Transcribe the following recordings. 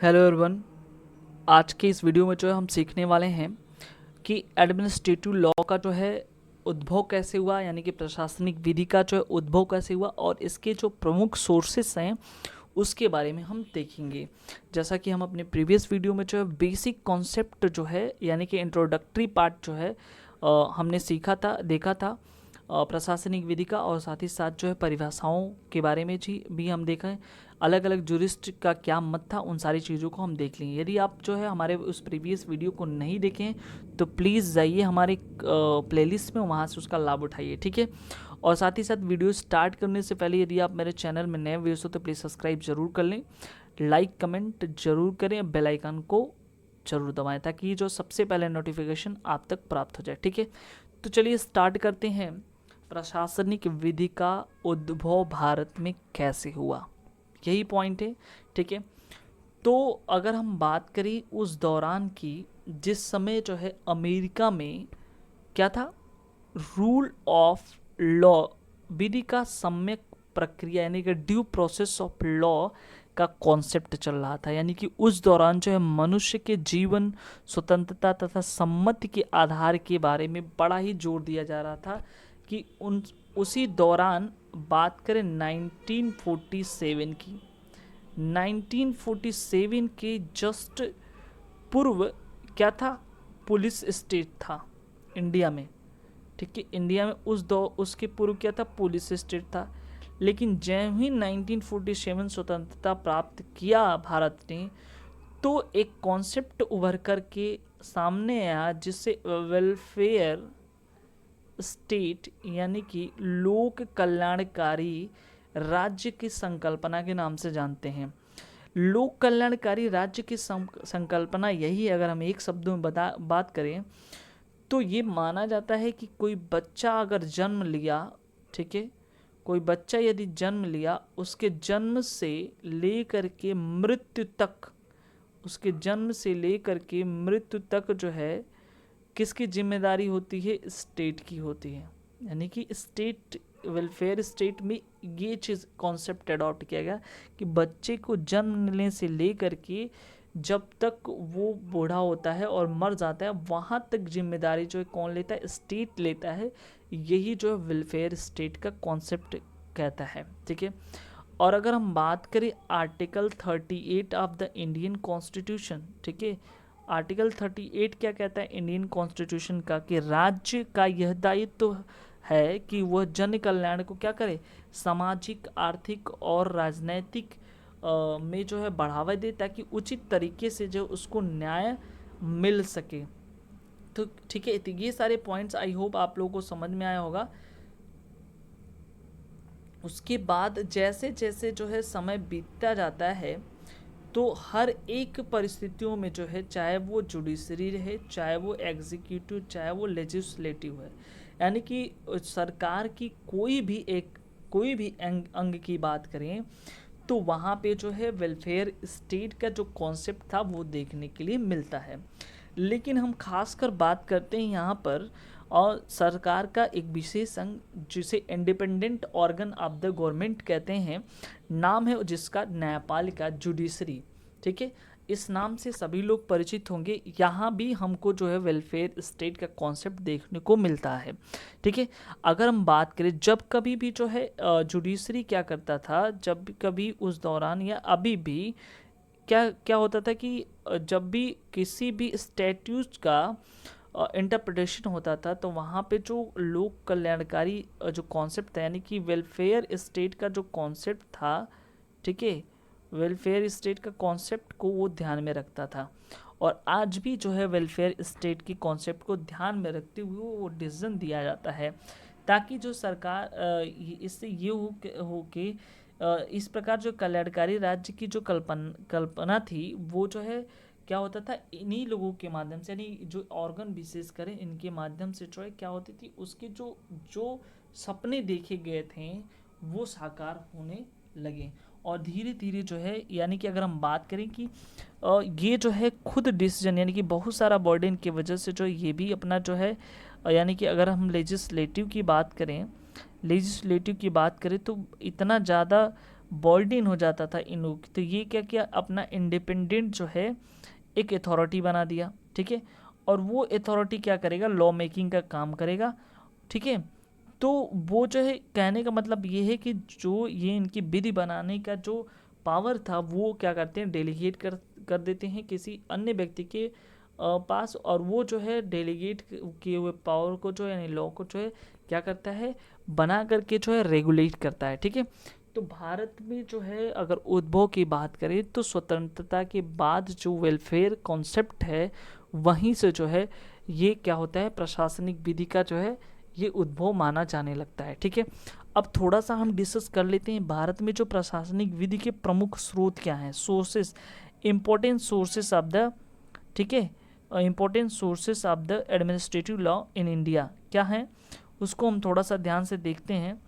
Hello everyone. आज के इस वीडियो में जो है हम सीखने वाले हैं कि एडमिनिस्ट्रेटिव लॉ का जो है उद्भव कैसे हुआ, यानी कि प्रशासनिक विधि का जो है उद्भव कैसे हुआ और इसके जो प्रमुख सोर्सेस हैं उसके बारे में हम देखेंगे। जैसा कि हम अपने प्रीवियस वीडियो में जो है बेसिक कॉन्सेप्ट जो है यानी कि इंट्रोडक्टरी पार्ट जो है हमने सीखा था, देखा था प्रशासनिक विधि का, और साथ ही साथ जो है परिभाषाओं के बारे में भी हम देखें, अलग अलग जुरिस्ट का क्या मत था, उन सारी चीज़ों को हम देख लेंगे। यदि आप जो है हमारे उस प्रीवियस वीडियो को नहीं देखें तो प्लीज़ जाइए हमारे प्लेलिस्ट में, वहाँ से उसका लाभ उठाइए, ठीक है। और साथ ही साथ वीडियो स्टार्ट करने से पहले यदि आप मेरे चैनल में नए व्यूअर्स हो तो प्लीज़ सब्सक्राइब जरूर कर लें, लाइक कमेंट जरूर करें, बेल आइकन को जरूर दबाएं ताकि जो सबसे पहले नोटिफिकेशन आप तक प्राप्त हो जाए, ठीक है। तो चलिए स्टार्ट करते हैं। प्रशासनिक विधि का उद्भव भारत में कैसे हुआ, यही पॉइंट है, ठीक है। तो अगर हम बात करें उस दौरान की जिस समय जो है अमेरिका में क्या था, रूल ऑफ लॉ, विधि का सम्यक प्रक्रिया यानी कि ड्यू प्रोसेस ऑफ लॉ का कॉन्सेप्ट चल रहा था। यानी कि उस दौरान जो है मनुष्य के जीवन, स्वतंत्रता तथा सम्मति के आधार के बारे में बड़ा ही जोर दिया जा रहा था कि उसी दौरान बात करें 1947 की, 1947 के जस्ट पूर्व क्या था, पुलिस स्टेट था इंडिया में, ठीक है। इंडिया में उसके पूर्व क्या था, पुलिस स्टेट था। लेकिन जैसे ही 1947 स्वतंत्रता प्राप्त किया भारत ने, तो एक कॉन्सेप्ट उभर कर के सामने आया जिससे वेलफेयर स्टेट यानी कि लोक कल्याणकारी राज्य की संकल्पना के नाम से जानते हैं। लोक कल्याणकारी राज्य की संकल्पना यही है, अगर हम एक शब्द में बात करें तो ये माना जाता है कि कोई बच्चा अगर जन्म लिया, ठीक है, कोई बच्चा यदि जन्म लिया, उसके जन्म से लेकर के मृत्यु तक, उसके जन्म से लेकर के मृत्यु तक जो है किसकी जिम्मेदारी होती है, स्टेट की होती है। यानी कि स्टेट वेलफेयर स्टेट में ये चीज़ कॉन्सेप्ट अडॉप्ट किया गया कि बच्चे को जन्म लेने से लेकर के जब तक वो बूढ़ा होता है और मर जाता है, वहाँ तक जिम्मेदारी जो है कौन लेता है, स्टेट लेता है। यही जो है वेलफेयर स्टेट का कॉन्सेप्ट कहता है, ठीक है। और अगर हम बात करें article 38 of the Indian constitution, ठीक है, आर्टिकल 38 क्या कहता है इंडियन कॉन्स्टिट्यूशन का, कि राज्य का यह दायित्व तो है कि वह जन कल्याण को क्या करे, सामाजिक, आर्थिक और राजनैतिक में जो है बढ़ावा दे ताकि उचित तरीके से जो उसको न्याय मिल सके। तो ठीक है, तो ये सारे पॉइंट्स आई होप आप लोगों को समझ में आया होगा। उसके बाद जैसे जैसे जो है समय बीतता जाता है तो हर एक परिस्थितियों में जो है, चाहे वो जुडिशरी रहे, चाहे वो एग्जीक्यूटिव, चाहे वो लेजिस्लेटिव है, यानी कि सरकार की कोई भी अंग की बात करें तो वहाँ पे जो है वेलफेयर स्टेट का जो कॉन्सेप्ट था वो देखने के लिए मिलता है। लेकिन हम खासकर बात करते हैं यहाँ पर और सरकार का एक विशेष अंग जिसे independent organ of the government कहते हैं, नाम है जिसका न्यायपालिका, जुडिशरी, ठीक है। इस नाम से सभी लोग परिचित होंगे। यहाँ भी हमको जो है वेलफेयर स्टेट का कॉन्सेप्ट देखने को मिलता है, ठीक है। अगर हम बात करें जब कभी भी जो है जुडिशरी क्या करता था, जब कभी उस दौरान या अभी भी क्या क्या होता था कि जब भी किसी भी स्टैट्यूट का इंटरप्रिटेशन होता था तो वहाँ पे जो लोक कल्याणकारी जो कॉन्सेप्ट था, यानी कि वेलफेयर स्टेट का जो कॉन्सेप्ट था, ठीक है, वेलफेयर स्टेट का कॉन्सेप्ट को वो ध्यान में रखता था। और आज भी जो है वेलफेयर स्टेट की कॉन्सेप्ट को ध्यान में रखते हुए वो डिसीजन दिया जाता है ताकि जो सरकार इससे ये हो कि इस प्रकार जो कल्याणकारी राज्य की जो कल्पना थी वो जो है क्या होता था, इन्हीं लोगों के माध्यम से, यानी जो ऑर्गन विशेष करें इनके माध्यम से जो है क्या होती थी, उसके जो जो सपने देखे गए थे वो साकार होने लगे। और धीरे धीरे जो है, यानी कि अगर हम बात करें कि ये जो है खुद डिसीजन, यानी कि बहुत सारा बर्डन की वजह से जो ये भी अपना जो है, यानी कि अगर हम लेजिस्लेटिव की बात करें तो इतना ज़्यादा बॉल्ड इन हो जाता था इन लोगों की। तो ये क्या किया, अपना इंडिपेंडेंट जो है एक अथॉरिटी बना दिया, ठीक है। और वो अथॉरिटी क्या करेगा, लॉ मेकिंग का काम करेगा, ठीक है। तो वो जो है कहने का मतलब ये है कि जो ये इनकी विधि बनाने का जो पावर था वो क्या करते हैं, डेलीगेट कर देते हैं किसी अन्य व्यक्ति के पास, और वो जो है डेलीगेट किए हुए पावर को जो है यानी लॉ को जो है क्या करता है, बना करके जो है रेगुलेट करता है, ठीक है। तो भारत में जो है अगर उद्भव की बात करें तो स्वतंत्रता के बाद जो वेलफेयर कॉन्सेप्ट है वहीं से जो है ये क्या होता है, प्रशासनिक विधि का जो है ये उद्भव माना जाने लगता है, ठीक है। अब थोड़ा सा हम डिस्कस कर लेते हैं भारत में जो प्रशासनिक विधि के प्रमुख स्रोत क्या हैं, sources, important sources of the, ठीक है, important sources of the administrative law in India क्या हैं, उसको हम थोड़ा सा ध्यान से देखते हैं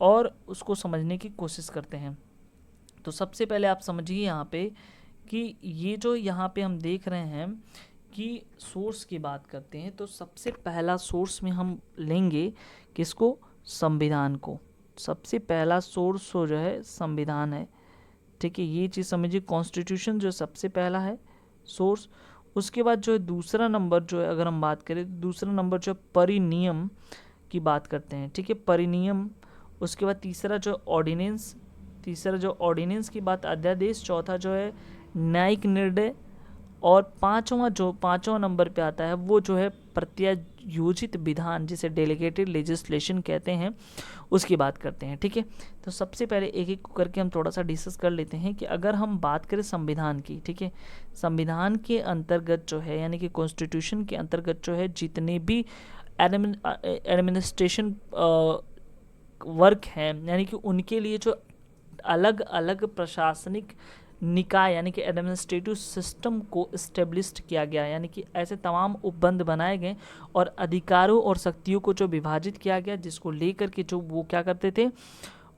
और उसको समझने की कोशिश करते हैं। तो सबसे पहले आप समझिए यहाँ पे कि ये जो यहाँ पे हम देख रहे हैं कि सोर्स की बात करते हैं, तो सबसे पहला सोर्स में हम लेंगे किसको, संविधान को। सबसे पहला सोर्स जो है संविधान है, ठीक है, ये चीज़ समझिए, कॉन्स्टिट्यूशन जो सबसे पहला है सोर्स। उसके बाद जो है दूसरा नंबर जो है अगर हम बात करें तो दूसरा नंबर जो है परिनियम की बात करते हैं, ठीक है, परिनियम। उसके बाद तीसरा जो ऑर्डिनेंस, तीसरा जो ऑर्डिनेंस की बात अध्यादेश, चौथा जो है न्यायिक निर्णय, और पांचवा नंबर पे आता है वो जो है प्रत्यायोजित विधान, जिसे डेलीगेटेड लेजिस्लेशन कहते हैं, उसकी बात करते हैं, ठीक है। तो सबसे पहले एक एक करके हम थोड़ा सा डिस्कस कर लेते हैं कि अगर हम बात करें संविधान की, ठीक है, संविधान के अंतर्गत जो है यानी कि कॉन्स्टिट्यूशन के अंतर्गत जो है जितने भी एडमिनिस्ट्रेशन वर्क हैं यानी कि उनके लिए जो अलग अलग प्रशासनिक निकाय यानी कि एडमिनिस्ट्रेटिव सिस्टम को इस्टेब्लिश्ड किया गया, यानी कि ऐसे तमाम उपबंध बनाए गए और अधिकारों और शक्तियों को जो विभाजित किया गया, जिसको लेकर के जो वो क्या करते थे,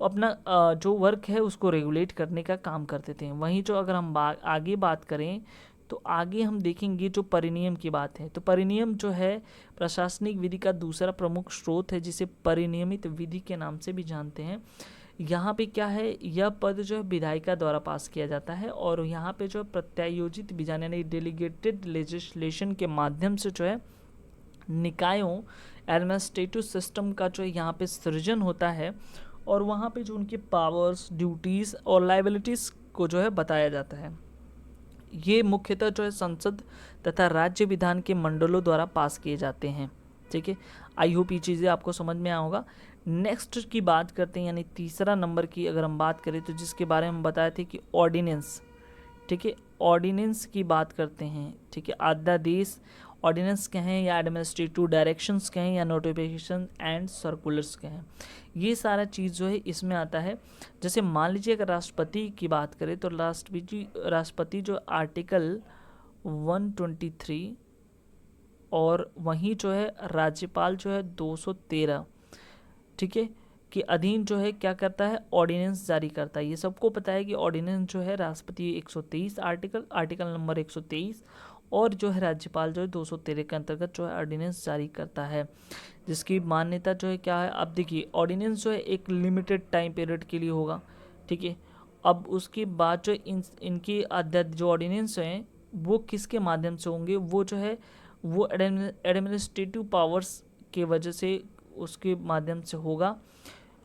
अपना जो वर्क है उसको रेगुलेट करने का काम करते थे। वहीं जो अगर हम आगे बात करें तो आगे हम देखेंगे जो परिनियम की बात है, तो परिनियम जो है प्रशासनिक विधि का दूसरा प्रमुख स्रोत है, जिसे परिनियमित विधि के नाम से भी जानते हैं। यहाँ पे क्या है, यह पद जो है विधायिका द्वारा पास किया जाता है और यहाँ पे जो प्रत्यायोजित विधान यानी डेलीगेटेड लेजिस्लेशन के माध्यम से जो है निकायों एडमिनिस्ट्रेटिव सिस्टम का जो है यहाँ पे सृजन होता है और वहाँ पे जो उनके पावर्स, ड्यूटीज़ और लाइबिलिटीज़ को जो है बताया जाता है। ये मुख्यतः जो है संसद तथा राज्य विधान के मंडलों द्वारा पास किए जाते हैं, ठीक है। आई होप ये चीज़ें आपको समझ में आया होगा। नेक्स्ट की बात करते हैं यानी तीसरा नंबर की अगर हम बात करें तो जिसके बारे में हम बताए थे कि ऑर्डिनेंस, ठीक है, ऑर्डिनेंस की बात करते हैं, ठीक है। अध्यादेश ऑर्डिनेंस कहें या एडमिनिस्ट्रेटिव डायरेक्शंस कहें या नोटिफिकेशन एंड सर्कुलर्स कहें, ये सारा चीज़ जो है इसमें आता है। जैसे मान लीजिए अगर राष्ट्रपति की बात करें तो राष्ट्रपति जो आर्टिकल 123 और वहीं जो है राज्यपाल जो है 213, ठीक है, के अधीन जो है क्या करता है, ऑर्डिनेंस जारी करता है। ये सबको पता है कि ऑर्डिनेंस जो है राष्ट्रपति 123 आर्टिकल नंबर 123 और जो है राज्यपाल जो है 213 के अंतर्गत जो है ऑर्डिनेंस जारी करता है, जिसकी मान्यता जो है क्या है। अब देखिए ऑर्डिनेंस जो है एक लिमिटेड टाइम पीरियड के लिए होगा, ठीक है। अब उसके बाद जो इनकी जो ऑर्डिनेंस हैं वो किसके माध्यम से होंगे, वो जो है वो एडमिनिस्ट्रेटिव पावर्स के वजह से उसके माध्यम से होगा।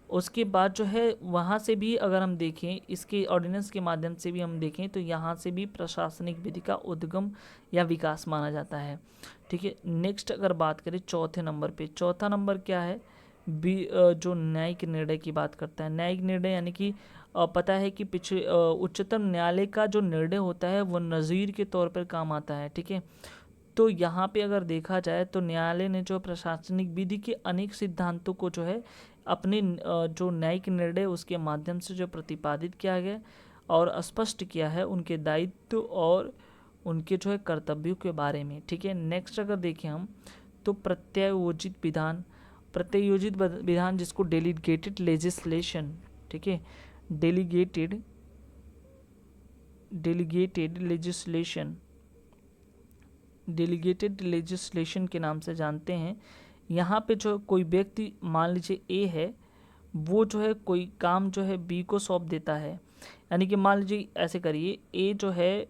उसके बाद जो है वहाँ से भी अगर हम देखें इसके ऑर्डिनेंस के माध्यम से भी हम देखें तो यहाँ से भी प्रशासनिक विधि का उद्गम या विकास माना जाता है, ठीक है। नेक्स्ट अगर बात करें चौथे नंबर पे, चौथा नंबर क्या है, जो न्यायिक निर्णय की बात करता है। न्यायिक निर्णय यानी कि पता है कि उच्चतम न्यायालय का जो निर्णय होता है वो नज़ीर के तौर पर काम आता है, ठीक है। तो यहाँ पे अगर देखा जाए तो न्यायालय ने जो प्रशासनिक विधि के अनेक सिद्धांतों को जो है अपने जो न्यायिक निर्णय उसके माध्यम से जो प्रतिपादित किया गया और स्पष्ट किया है उनके दायित्व और उनके जो है कर्तव्यों के बारे में, ठीक है। नेक्स्ट अगर देखें हम तो प्रत्यायोजित विधान जिसको डेलीगेटेड लेजिस्लेशन, ठीक है, डेलीगेटेड लेजिस्लेशन के नाम से जानते हैं। यहाँ पे जो कोई व्यक्ति मान लीजिए ए है वो जो है कोई काम जो है बी को सौंप देता है। यानी कि मान लीजिए ऐसे करिए, ए जो है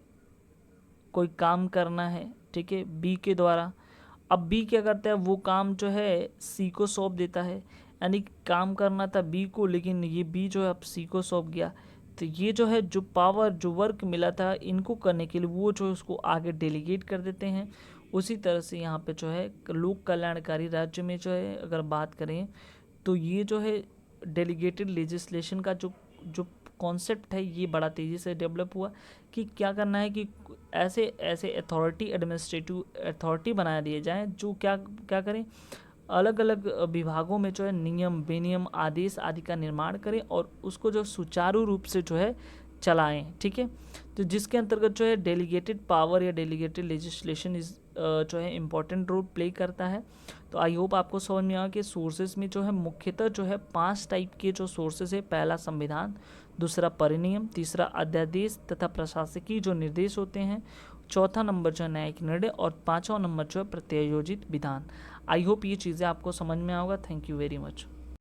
कोई काम करना है, ठीक है, बी के द्वारा। अब बी क्या करता है, वो काम जो है सी को सौंप देता है। यानी कि काम करना था बी को, लेकिन ये बी जो है अब सी को सौंप गया। तो ये जो है जो पावर, जो वर्क मिला था इनको करने के लिए, वो जो है उसको आगे डेलीगेट कर देते हैं। उसी तरह से यहाँ पे जो है लोक कल्याणकारी राज्य में जो है अगर बात करें, तो ये जो है डेलीगेटेड लेजिस्लेशन का जो जो कॉन्सेप्ट है, ये बड़ा तेज़ी से डेवलप हुआ कि क्या करना है कि ऐसे ऐसे अथॉरिटी, एडमिनिस्ट्रेटिव अथॉरिटी बना दिए जाएं जो क्या क्या करें, अलग अलग विभागों में जो है नियम, बेनियम, आदेश आदि का निर्माण करें और उसको जो सुचारू रूप से जो है चलाएं। ठीक है, तो जिसके अंतर्गत जो है डेलीगेटेड पावर या डेलीगेटेड लेजिस्लेशन इस जो है इम्पोर्टेंट रोल प्ले करता है। तो आई होप आपको समझ में आया कि सोर्सेज में जो है मुख्यतः जो है 5 टाइप के जो सोर्सेज है। पहला संविधान, दूसरा परिनियम, तीसरा अध्यादेश तथा प्रशासकीय जो निर्देश होते हैं, चौथा नंबर जो है न्यायिक निर्णय और पांचवा नंबर जो है प्रत्यायोजित विधान। आई होप ये चीज़ें आपको समझ में आएगा। Thank you very much.